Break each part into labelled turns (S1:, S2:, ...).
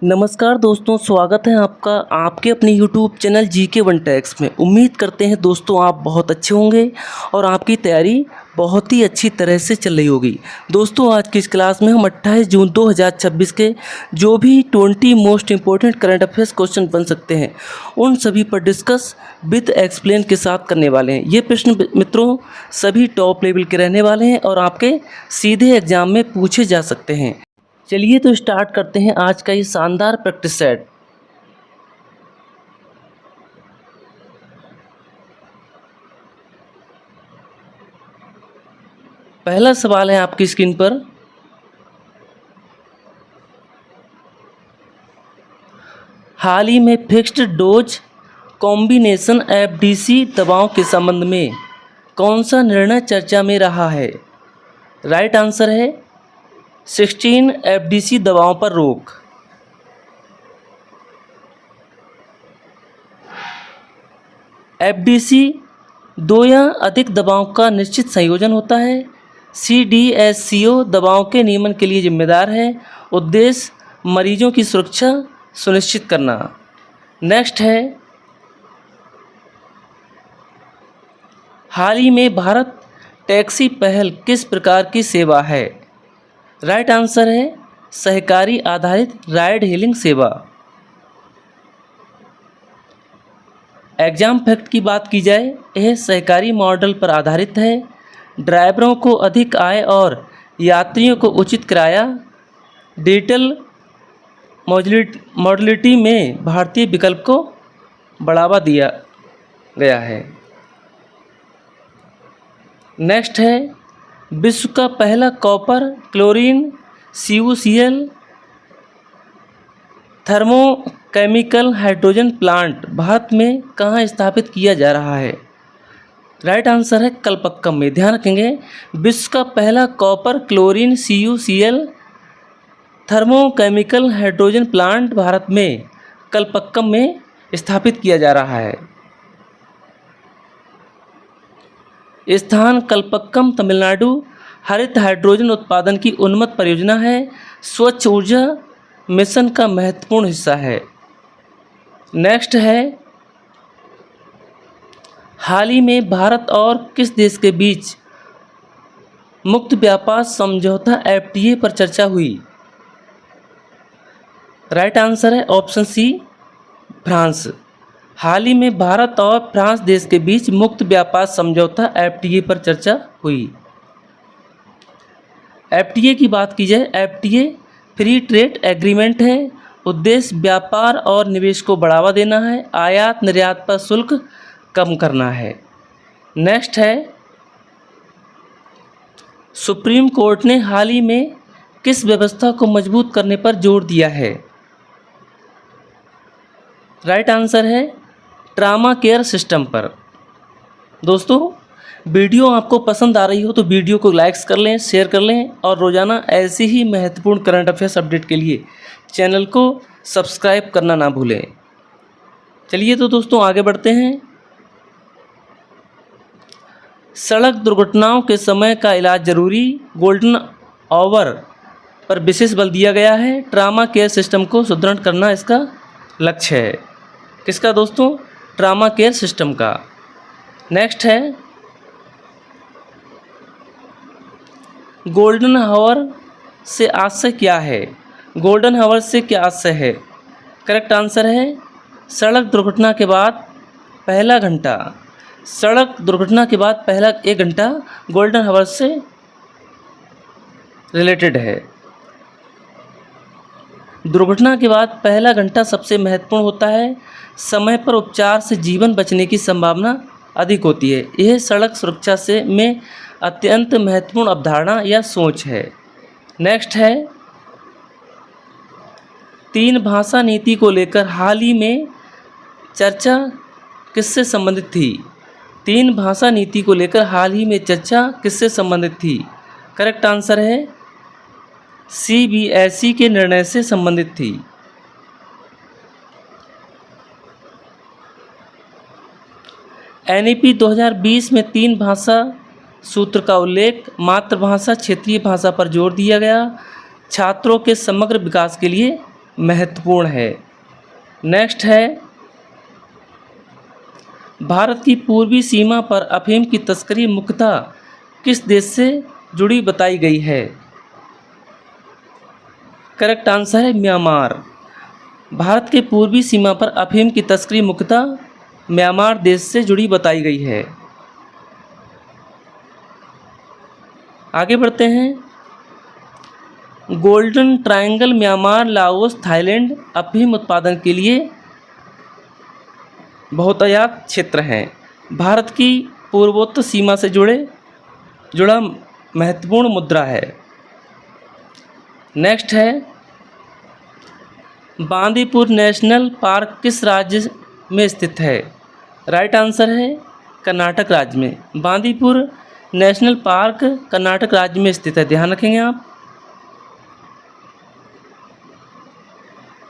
S1: नमस्कार दोस्तों, स्वागत है आपका आपके अपने YouTube channel GK one tax में। उम्मीद करते हैं दोस्तों आप बहुत अच्छे होंगे और आपकी तैयारी बहुत ही अच्छी तरह से चल रही होगी। दोस्तों आज की इस क्लास में हम 28 जून 2026 के जो भी 20 most important current affairs question बन सकते हैं उन सभी पर डिस्कस विद एक्सप्लेन के साथ करने वाले हैं। ये प्रश्न मित्रों सभी टॉप लेवल के रहने वाले हैं और आपके सीधे एग्जाम में पूछे जा सकते हैं। चलिए तो स्टार्ट करते हैं आज का ये शानदार प्रैक्टिस सेट। पहला सवाल है आपकी स्क्रीन पर, हाल ही में फिक्स्ड डोज कॉम्बिनेशन एफडीसी दवाओं के संबंध में कौन सा निर्णय चर्चा में रहा है? राइट आंसर है 16 एफडीसी दवाओं पर रोक। एफडीसी दो या अधिक दवाओं का निश्चित संयोजन होता है। सीडीएससीओ दवाओं के नियमन के लिए जिम्मेदार है। उद्देश्य मरीजों की सुरक्षा सुनिश्चित करना। नेक्स्ट है, हाल ही में भारत टैक्सी पहल किस प्रकार की सेवा है? राइट आंसर है सहकारी आधारित राइड हेलिंग सेवा। एग्जाम फैक्ट की बात की जाए, यह सहकारी मॉडल पर आधारित है। ड्राइवरों को अधिक आय और यात्रियों को उचित किराया, डिजिटल मॉडलिटी में भारतीय विकल्प को बढ़ावा दिया गया है। नेक्स्ट है, विश्व का पहला copper chlorine CuCl thermochemical hydrogen plant Bharat में कहाँ स्थापित किया जा रहा है? राइट आंसर है कलपक्कम में। ध्यान रखेंगे, विश्व का पहला copper chlorine CuCl thermochemical hydrogen plant Bharat में कलपक्कम में स्थापित किया जा रहा है। स्थान कलपक्कम तमिलनाडु हरित हाइड्रोजन उत्पादन की उन्नत परियोजना है। स्वच्छ ऊर्जा मिशन का महत्वपूर्ण हिस्सा है। नेक्स्ट है, हाल ही में भारत और किस देश के बीच मुक्त व्यापार समझौता FTA पर चर्चा हुई? राइट आंसर है ऑप्शन सी फ्रांस। हाल ही में भारत और फ्रांस देश के बीच मुक्त व्यापार समझौता FTA पर चर्चा हुई। FTA की बात की जाए, FTA फ्री ट्रेड एग्रीमेंट है। उद्देश्य व्यापार और निवेश को बढ़ावा देना है। आयात निर्यात पर शुल्क कम करना है। नेक्स्ट है, सुप्रीम कोर्ट ने हाल ही में किस व्यवस्था को मजबूत करने पर जोर दिया है? राइट आंसर है ट्रामा केयर सिस्टम पर। दोस्तों वीडियो आपको पसंद आ रही हो तो वीडियो को लाइक्स कर लें, शेयर कर लें और रोज़ाना ऐसी ही महत्वपूर्ण करंट अफेयर्स अपडेट के लिए चैनल को सब्सक्राइब करना ना भूलें। चलिए तो दोस्तों आगे बढ़ते हैं। सड़क दुर्घटनाओं के समय का इलाज जरूरी, गोल्डन आवर पर विशेष बल दिया गया है। ट्रामा केयर सिस्टम को सुदृढ़ करना इसका लक्ष्य है। किसका दोस्तों? ट्रामा केयर सिस्टम का। नेक्स्ट है, गोल्डन हावर से आशय क्या है? गोल्डन हावर से क्या आशय है? करेक्ट आंसर है सड़क दुर्घटना के बाद पहला घंटा। सड़क दुर्घटना के बाद पहला 1 घंटा गोल्डन हावर से रिलेटेड है। दुर्घटना के बाद पहला घंटा सबसे महत्वपूर्ण होता है। समय पर उपचार से जीवन बचने की संभावना अधिक होती है। यह सड़क सुरक्षा से में अत्यंत महत्वपूर्ण अवधारणा या सोच है। नेक्स्ट है, 3 भाषा नीति को लेकर हाल ही में चर्चा किससे संबंधित थी? 3 भाषा नीति को लेकर हाल ही में चर्चा किससे संबंधित थी? करेक्ट आंसर है CBSE के निर्णय से संबंधित थी। NEP 2020 में 3 भाषा सूत्र का उल्लेख, मातृभाषा क्षेत्रीय भाषा पर जोर दिया गया, छात्रों के समग्र विकास के लिए महत्वपूर्ण है। नेक्स्ट है, भारत की पूर्वी सीमा पर अफीम की तस्करी मुख्यतः किस देश से जुड़ी बताई गई है? करेक्ट आंसर है म्यांमार। भारत के पूर्वी सीमा पर अफीम की तस्करी मुख्यतः म्यांमार देश से जुड़ी बताई गई है। आगे बढ़ते हैं। Golden triangle Myanmar, Laos, Thailand अफीम उत्पादन के लिए बहुतायात क्षेत्र हैं। भारत की पूर्वोत्तर सीमा से जुड़ा महत्वपूर्ण मुद्रा है। नेक्स्ट है, बांदीपुर नेशनल पार्क किस राज्य में स्थित है? राइट आंसर है कर्नाटक राज्य में। बांदीपुर नेशनल पार्क कर्नाटक राज्य में स्थित है, ध्यान रखेंगे आप।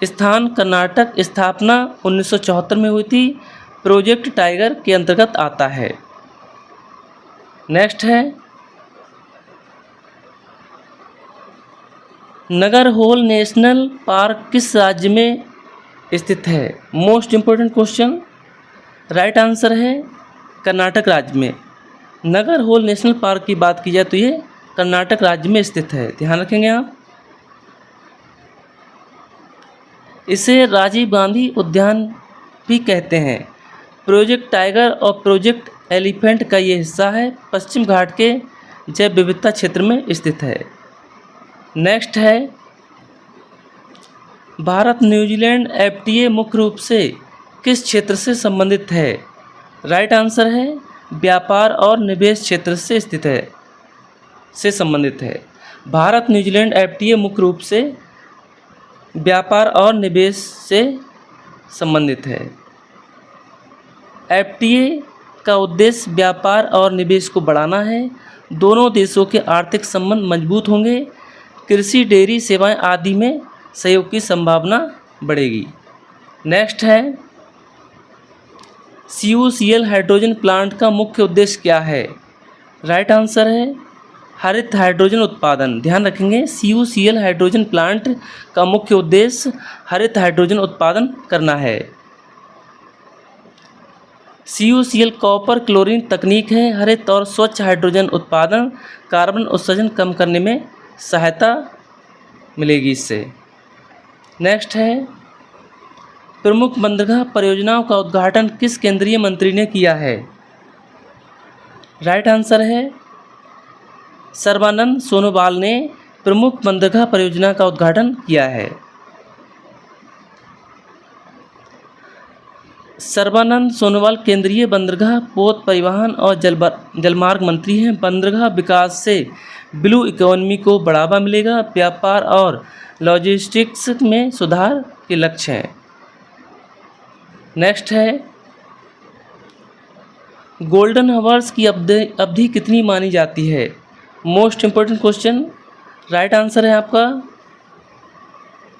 S1: स्थान कर्नाटक, स्थापना 1974 में हुई थी, प्रोजेक्ट टाइगर के अंतर्गत आता है। नेक्स्ट है, नागरहोल नेशनल पार्क किस राज्य में स्थित है? Most important question. Right answer है कर्नाटक राज्य में। नागरहोल नेशनल पार्क की बात की जाए तो ये कर्नाटक राज्य में स्थित है, ध्यान रखेंगे आप। इसे राजीव गांधी उद्यान भी कहते हैं। प्रोजेक्ट टाइगर और प्रोजेक्ट एलिफेंट का ये हिस्सा है, पश्चिम घाट के जैव विविधता क्षेत्र में स्थित है। नेक्स्ट है, भारत न्यूजीलैंड एफटीए मुख्य रूप से किस क्षेत्र से संबंधित है? राइट आंसर है व्यापार और निवेश क्षेत्र से संबंधित है। भारत न्यूजीलैंड एफटीए मुख्य रूप से व्यापार और निवेश से संबंधित है। एफटीए का उद्देश्य व्यापार और निवेश को बढ़ाना है। दोनों देशों के आर्थिक संबंध मजबूत होंगे, कृषि, डेयरी सेवाएं आदि में सहयोग की संभावना बढ़ेगी। नेक्स्ट है, CuCl हाइड्रोजन प्लांट का मुख्य उद्देश्य क्या है? राइट आंसर है हरित हाइड्रोजन उत्पादन, ध्यान रखेंगे। CuCl हाइड्रोजन प्लांट का मुख्य उद्देश्य हरित हाइड्रोजन उत्पादन करना है। CuCl कॉपर क्लोरीन तकनीक है, हरित और स्वच्छ हाइड्रोजन उत्पादन, कार्बन उत्सर्जन कम करने में सहायता मिलेगी इससे। नेक्स्ट है, प्रमुख बंदरगाह परियोजनाओं का उद्घाटन किस केंद्रीय मंत्री ने किया है? राइट आंसर है सर्बानंद सोनोवाल ने प्रमुख बंदरगाह परियोजना का उद्घाटन किया है। सर्बानंद सोनोवाल केंद्रीय बंदरगाह, पोत परिवहन और जलमार्ग मंत्री हैं। बंदरगाह विकास से ब्लू इकोनॉमी को बढ़ावा मिलेगा, व्यापार और लॉजिस्टिक्स में सुधार के लक्ष्य हैं। नेक्स्ट है, गोल्डन आवर्स की अवधि कितनी मानी जाती है? Most important question. Right answer है आपका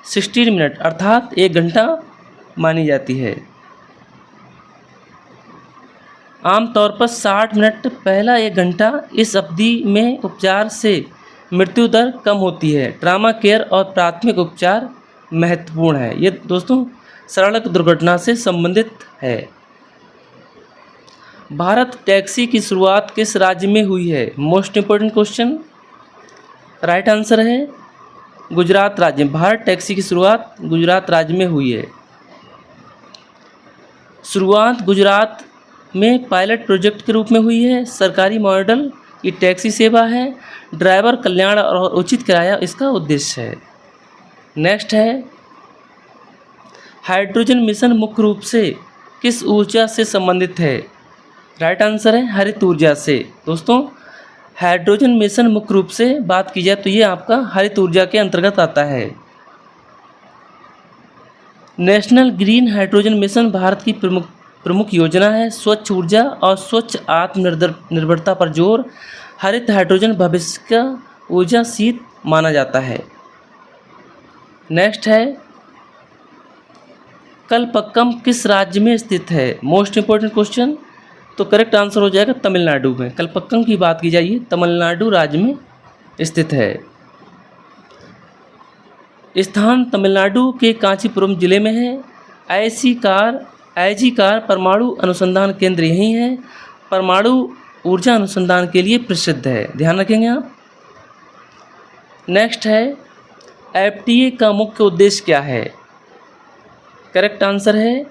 S1: 60 मिनट अर्थात 1 घंटा मानी जाती है। आमतौर पर 60 मिनट पहला 1 घंटा, इस अवधि में उपचार से मृत्यु दर कम होती है। ट्रामा केयर और प्राथमिक उपचार महत्वपूर्ण है। ये दोस्तों सड़क दुर्घटना से संबंधित है। भारत टैक्सी की शुरुआत किस राज्य में हुई है? Most important question. Right answer है गुजरात राज्य में। भारत टैक्सी की शुरुआत गुजरात राज्य में हुई है। शुरुआत गुजरात में पायलट प्रोजेक्ट के रूप में हुई है। सरकारी मॉडल की टैक्सी सेवा है। ड्राइवर कल्याण और उचित किराया इसका उद्देश्य है। नेक्स्ट है, हाइड्रोजन मिशन मुख्य रूप से किस ऊर्जा से संबंधित है? राइट आंसर है हरित ऊर्जा से। दोस्तों हाइड्रोजन मिशन मुख्य रूप से बात की जाए तो ये आपका हरित ऊर्जा के अंतर्गत आता है। National green hydrogen mission Bharat की प्रमुख योजना है। स्वच्छ ऊर्जा और स्वच्छ आत्मनिर्भरता पर जोर। हरित हाइड्रोजन भविष्य का ऊर्जा शीत माना जाता है। नेक्स्ट है, कलपक्कम किस राज्य में स्थित है? Most important question. तो करेक्ट आंसर हो जाएगा तमिलनाडु में। कल्पक्कम की बात की जाइए, तमिलनाडु राज्य में स्थित है। स्थान तमिलनाडु के कांचीपुरम जिले में है। आईजीकार परमाणु अनुसंधान केंद्र यहीं है। परमाणु ऊर्जा अनुसंधान के लिए प्रसिद्ध है, ध्यान रखेंगे आप। नेक्स्ट है एफटीए का मुख्य उद्देश्य क्या है? करेक्ट आंसर है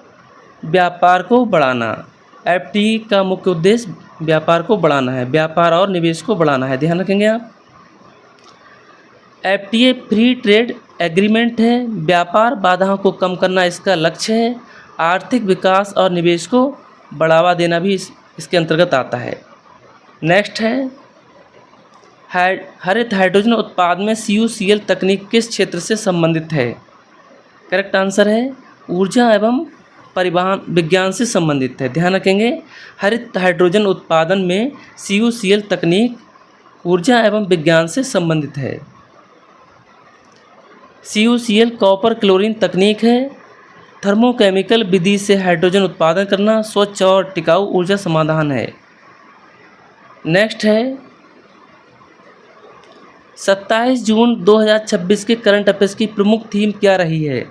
S1: व्यापार को बढ़ाना। एफटीए का मुख्य उद्देश्य व्यापार को बढ़ाना है, व्यापार और निवेश को बढ़ाना है, ध्यान रखेंगे आप। एफटीए फ्री ट्रेड एग्रीमेंट है, व्यापार बाधाओं को कम करना इसका लक्ष्य है। आर्थिक विकास और निवेश को बढ़ावा देना भी इसके अंतर्गत आता है। नेक्स्ट है हरित हाइड्रोजन उत्पादन में CuCl तकनीक किस क्षेत्र से संबंधित है? करेक्ट आंसर है ऊर्जा एवं परिवहन विज्ञान से संबंधित है, ध्यान रखेंगे। हरित हाइड्रोजन उत्पादन में CuCl तकनीक ऊर्जा एवं विज्ञान से संबंधित है। CuCl कॉपर क्लोरीन तकनीक है। थर्मोकेमिकल विधि से हाइड्रोजन उत्पादन करना स्वच्छ और टिकाऊ ऊर्जा समाधान है। नेक्स्ट है 27 जून 2026 के करंट अफेयर्स की प्रमुख थीम क्या रही है?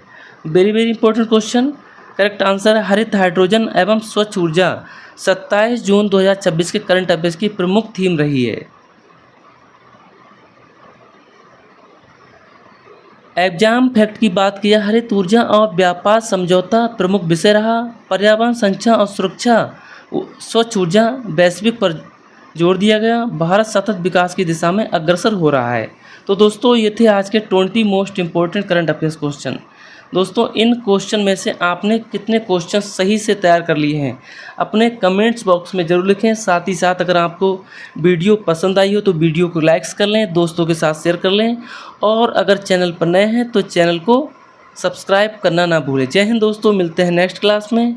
S1: Very very important question. Correct answer है हरित हाइड्रोजन एवं स्वच्छ ऊर्जा। 27 जून 2026 के करंट अफेयर्स की प्रमुख थीम रही है। एग्जाम फैक्ट की बात किया, हरित ऊर्जा और व्यापार समझौता प्रमुख विषय रहा। पर्यावरण संरक्षण और सुरक्षा, स्वच्छ ऊर्जा, वैश्विक पर जोर दिया गया। भारत सतत विकास की दिशा में अग्रसर हो रहा है। तो दोस्तों ये थे आज के 20 most important current affairs question. दोस्तों इन क्वेश्चन में से आपने कितने क्वेश्चन सही से तैयार कर लिए हैं अपने कमेंट्स बॉक्स में ज़रूर लिखें। साथ ही साथ अगर आपको वीडियो पसंद आई हो तो वीडियो को लाइक्स कर लें, दोस्तों के साथ शेयर कर लें, और अगर चैनल पर नए हैं तो चैनल को सब्सक्राइब करना ना भूलें। जय हिंद दोस्तों, मिलते हैं नेक्स्ट क्लास में।